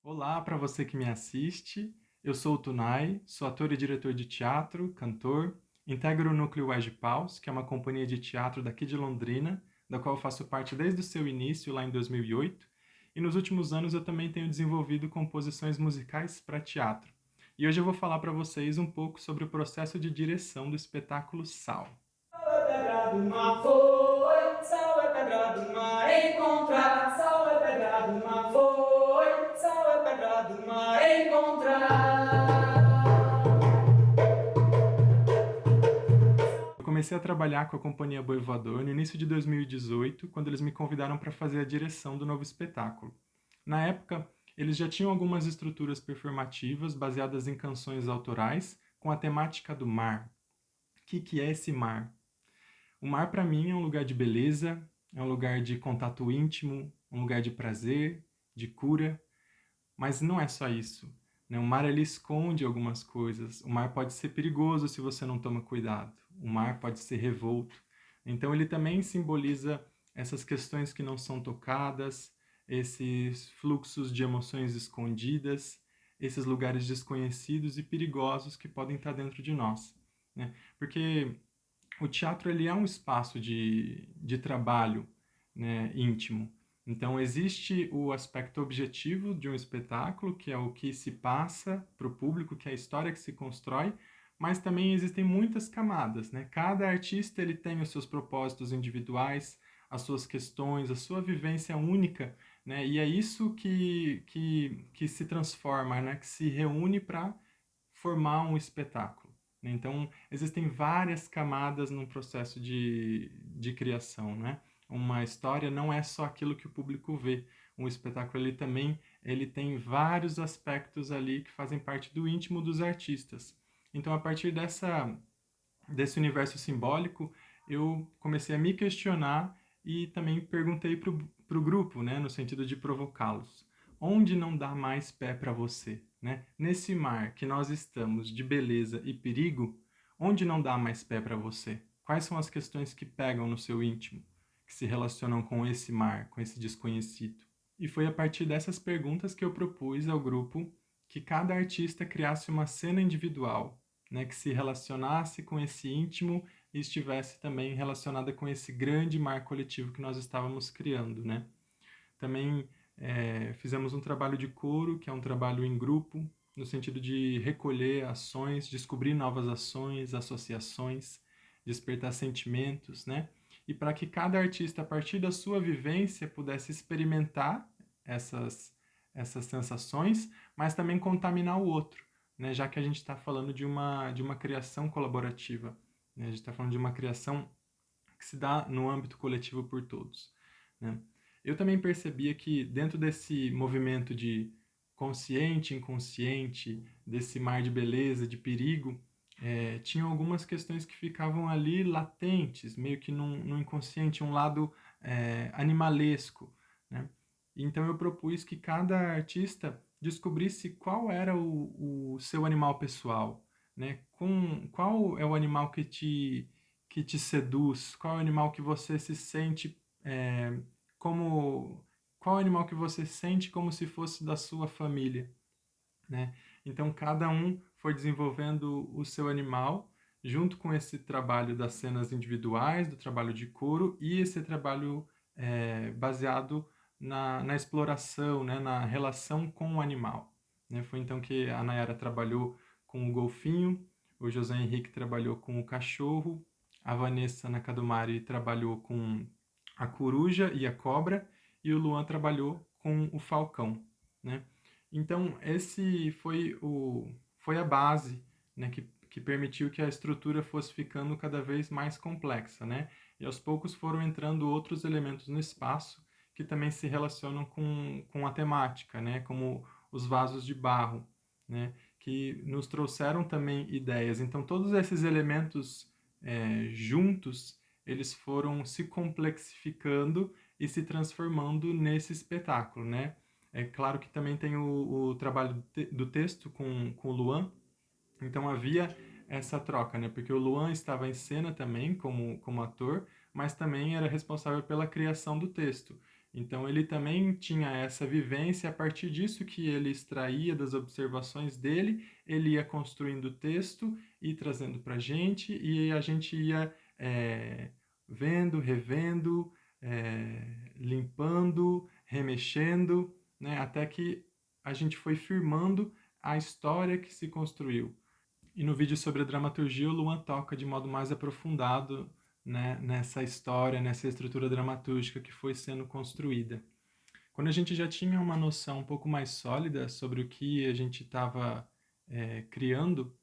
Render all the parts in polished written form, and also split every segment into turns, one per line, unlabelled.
Olá para você que me assiste. Eu sou o Tunai, sou ator e diretor de teatro, cantor, integro o Núcleo Wage Paus, que é uma companhia de teatro daqui de Londrina, da qual eu faço parte desde o seu início, lá em 2008, e nos últimos anos eu também tenho desenvolvido composições musicais para teatro. E hoje eu vou falar para vocês um pouco sobre o processo de direção do espetáculo Sal.
Sal é pedra do mar foi, sal é pedra do mar encontrar, sal é pedra do mar foi, sal é pedra do mar encontrar.
Eu comecei a trabalhar com a Companhia Boi Voador no início de 2018, quando eles me convidaram para fazer a direção do novo espetáculo. Na época, eles já tinham algumas estruturas performativas baseadas em canções autorais com a temática do mar. O que é esse mar? O mar, para mim, é um lugar de beleza, é um lugar de contato íntimo, um lugar de prazer, de cura, mas não é só isso, né? O mar ele esconde algumas coisas. O mar pode ser perigoso se você não toma cuidado. O mar pode ser revolto. Então ele também simboliza essas questões que não são tocadas, esses fluxos de emoções escondidas, esses lugares desconhecidos e perigosos que podem estar dentro de nós, né? Porque o teatro ele é um espaço de trabalho, né, íntimo. Então, existe o aspecto objetivo de um espetáculo, que é o que se passa para o público, que é a história que se constrói, mas também existem muitas camadas, né? Cada artista ele tem os seus propósitos individuais, as suas questões, a sua vivência única, né? E é isso que se transforma, né? Que se reúne para formar um espetáculo. Então, existem várias camadas no processo de criação, né? Uma história não é só aquilo que o público vê. Um espetáculo ele tem vários aspectos ali que fazem parte do íntimo dos artistas. Então, a partir desse universo simbólico, eu comecei a me questionar e também perguntei para o grupo, né, no sentido de provocá-los. Onde não dá mais pé para você? Né? Nesse mar que nós estamos de beleza e perigo, onde não dá mais pé para você? Quais são as questões que pegam no seu íntimo, que se relacionam com esse mar, com esse desconhecido? E foi a partir dessas perguntas que eu propus ao grupo que cada artista criasse uma cena individual, né, que se relacionasse com esse íntimo e estivesse também relacionada com esse grande mar coletivo que nós estávamos criando, né? Também fizemos um trabalho de coro, que é um trabalho em grupo, no sentido de recolher ações, descobrir novas ações, associações, despertar sentimentos, né? E para que cada artista, a partir da sua vivência, pudesse experimentar essas sensações, mas também contaminar o outro, né? Já que a gente está falando de uma criação colaborativa, né? A gente está falando de uma criação que se dá no âmbito coletivo por todos, né? Eu também percebia que dentro desse movimento de consciente, inconsciente, desse mar de beleza, de perigo, tinham algumas questões que ficavam ali latentes, meio que no inconsciente, um lado animalesco, né? Então eu propus que cada artista descobrisse qual era o seu animal pessoal, né? Qual é o animal que te seduz, qual é o animal que você se sente como qual animal que você sente como se fosse da sua família, né? Então cada um foi desenvolvendo o seu animal junto com esse trabalho das cenas individuais, do trabalho de coro e esse trabalho baseado na exploração, né? Na relação com o animal, né? Foi então que a Nayara trabalhou com o golfinho, o José Henrique trabalhou com o cachorro, a Vanessa Nakadumari trabalhou com a coruja e a cobra, e o Luan trabalhou com o falcão, né? Então, esse foi a base, né, que permitiu que a estrutura fosse ficando cada vez mais complexa, né? E aos poucos foram entrando outros elementos no espaço que também se relacionam com a temática, né? Como os vasos de barro, né? Que nos trouxeram também ideias. Então, todos esses elementos juntos, eles foram se complexificando e se transformando nesse espetáculo, né? É claro que também tem o trabalho do texto com o Luan, então havia essa troca, né? Porque o Luan estava em cena também como ator, mas também era responsável pela criação do texto. Então ele também tinha essa vivência, a partir disso que ele extraía das observações dele, ele ia construindo o texto e trazendo para a gente, e a gente ia vendo, revendo, limpando, remexendo, né, até que a gente foi firmando a história que se construiu. E no vídeo sobre a dramaturgia, o Luan toca de modo mais aprofundado, né, nessa história, nessa estrutura dramatúrgica que foi sendo construída. Quando a gente já tinha uma noção um pouco mais sólida sobre o que a gente estava criando,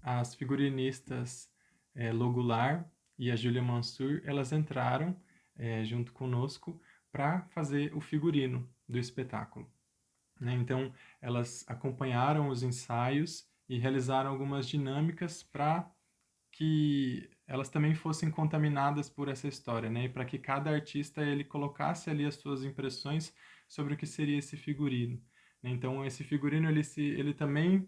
as figurinistas Logular e a Júlia Mansur, elas entraram junto conosco para fazer o figurino do espetáculo, né? Então, elas acompanharam os ensaios e realizaram algumas dinâmicas para que elas também fossem contaminadas por essa história, né? E para que cada artista ele colocasse ali as suas impressões sobre o que seria esse figurino, né? Então, esse figurino ele também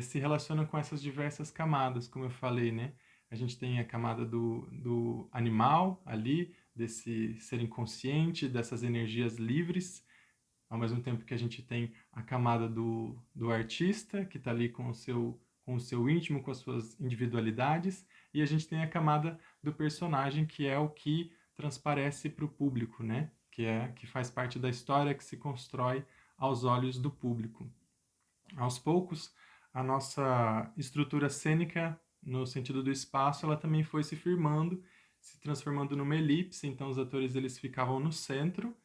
se relaciona com essas diversas camadas, como eu falei, né? A gente tem a camada do animal ali, desse ser inconsciente, dessas energias livres, ao mesmo tempo que a gente tem a camada do artista, que está ali com o seu íntimo, com as suas individualidades, e a gente tem a camada do personagem, que é o que transparece para o público, né? Que faz parte da história que se constrói aos olhos do público. Aos poucos, a nossa estrutura cênica, no sentido do espaço, ela também foi se firmando, se transformando numa elipse, então os atores eles ficavam no centro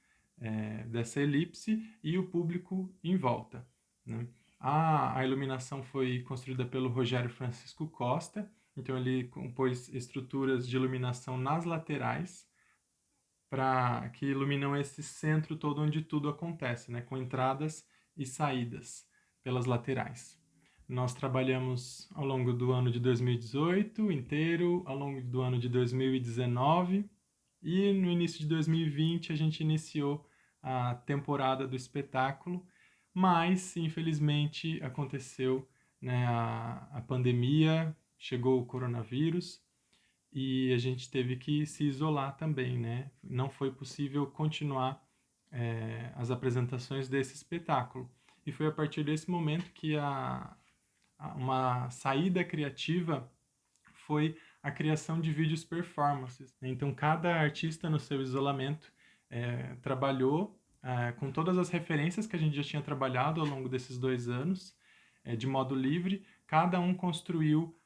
dessa elipse e o público em volta, né? A iluminação foi construída pelo Rogério Francisco Costa, então ele compôs estruturas de iluminação nas laterais para que iluminam esse centro todo onde tudo acontece, né? Com entradas e saídas pelas laterais. Nós trabalhamos ao longo do ano de 2018 inteiro, ao longo do ano de 2019 e no início de 2020 a gente iniciou a temporada do espetáculo, mas infelizmente aconteceu, né, a pandemia, chegou o coronavírus e a gente teve que se isolar também, né? Não foi possível continuar as apresentações desse espetáculo. E foi a partir desse momento que uma saída criativa foi a criação de vídeos performances. Então, cada artista no seu isolamento trabalhou com todas as referências que a gente já tinha trabalhado ao longo desses 2 anos, de modo livre. Cada um construiu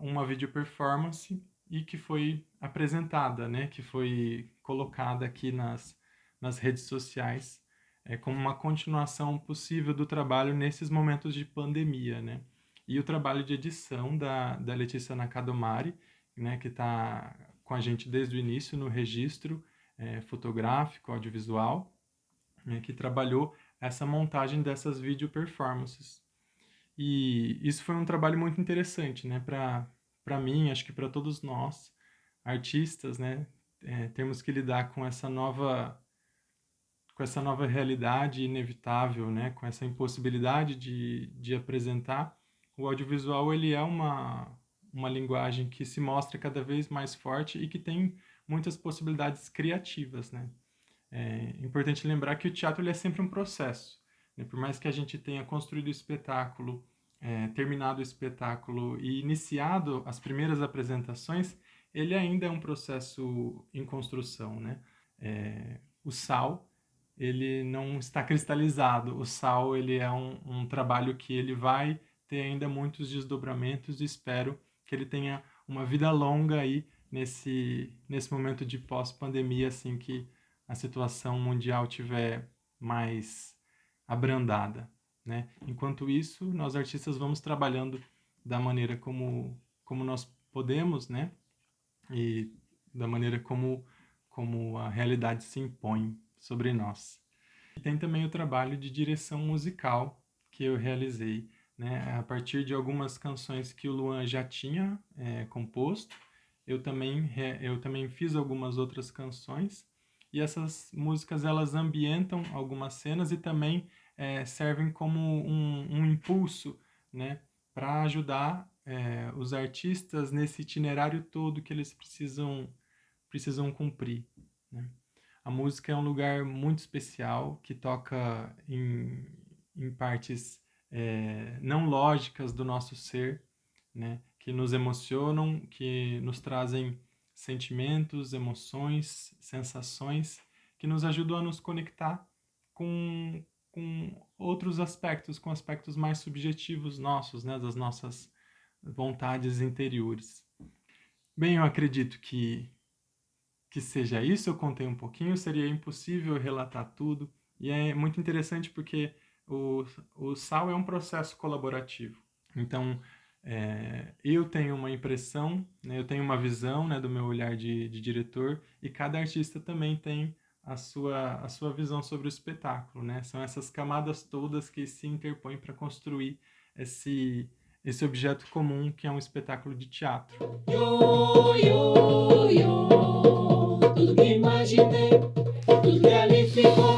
uma video performance e que foi apresentada, né? Que foi colocada aqui nas redes sociais como uma continuação possível do trabalho nesses momentos de pandemia, né? E o trabalho de edição da Letícia Nakadomari, né, que está com a gente desde o início no registro fotográfico, audiovisual, né, que trabalhou essa montagem dessas video performances. E isso foi um trabalho muito interessante, né, para mim, acho que para todos nós, artistas, né, temos que lidar com essa nova realidade inevitável, né, com essa impossibilidade de apresentar. O audiovisual ele é uma linguagem que se mostra cada vez mais forte e que tem muitas possibilidades criativas, né? É importante lembrar que o teatro ele é sempre um processo, né? Por mais que a gente tenha construído o espetáculo, terminado o espetáculo e iniciado as primeiras apresentações, ele ainda é um processo em construção, né? O sal ele não está cristalizado. O sal ele é um trabalho que ele vai ter ainda muitos desdobramentos e espero que ele tenha uma vida longa aí nesse momento de pós-pandemia, assim que a situação mundial tiver mais abrandada, né? Enquanto isso, nós artistas vamos trabalhando da maneira como nós podemos, né? E da maneira como a realidade se impõe sobre nós. E tem também o trabalho de direção musical que eu realizei, né? A partir de algumas canções que o Luan já tinha composto, eu também fiz algumas outras canções e essas músicas elas ambientam algumas cenas e também servem como um impulso, né? Para ajudar os artistas nesse itinerário todo que eles precisam cumprir, né? A música é um lugar muito especial que toca em partes não lógicas do nosso ser, né? Que nos emocionam, que nos trazem sentimentos, emoções, sensações, que nos ajudam a nos conectar com outros aspectos, com aspectos mais subjetivos nossos, né? Das nossas vontades interiores. Bem, eu acredito que seja isso, eu contei um pouquinho, seria impossível relatar tudo, e é muito interessante porque o SAL é um processo colaborativo. Então, eu tenho uma impressão, né, eu tenho uma visão, né, do meu olhar de diretor, e cada artista também tem a sua visão sobre o espetáculo, né? São essas camadas todas que se interpõem para construir esse objeto comum que é um espetáculo de teatro.
Yo, yo, yo, tudo que imaginei, tudo que ali ficou.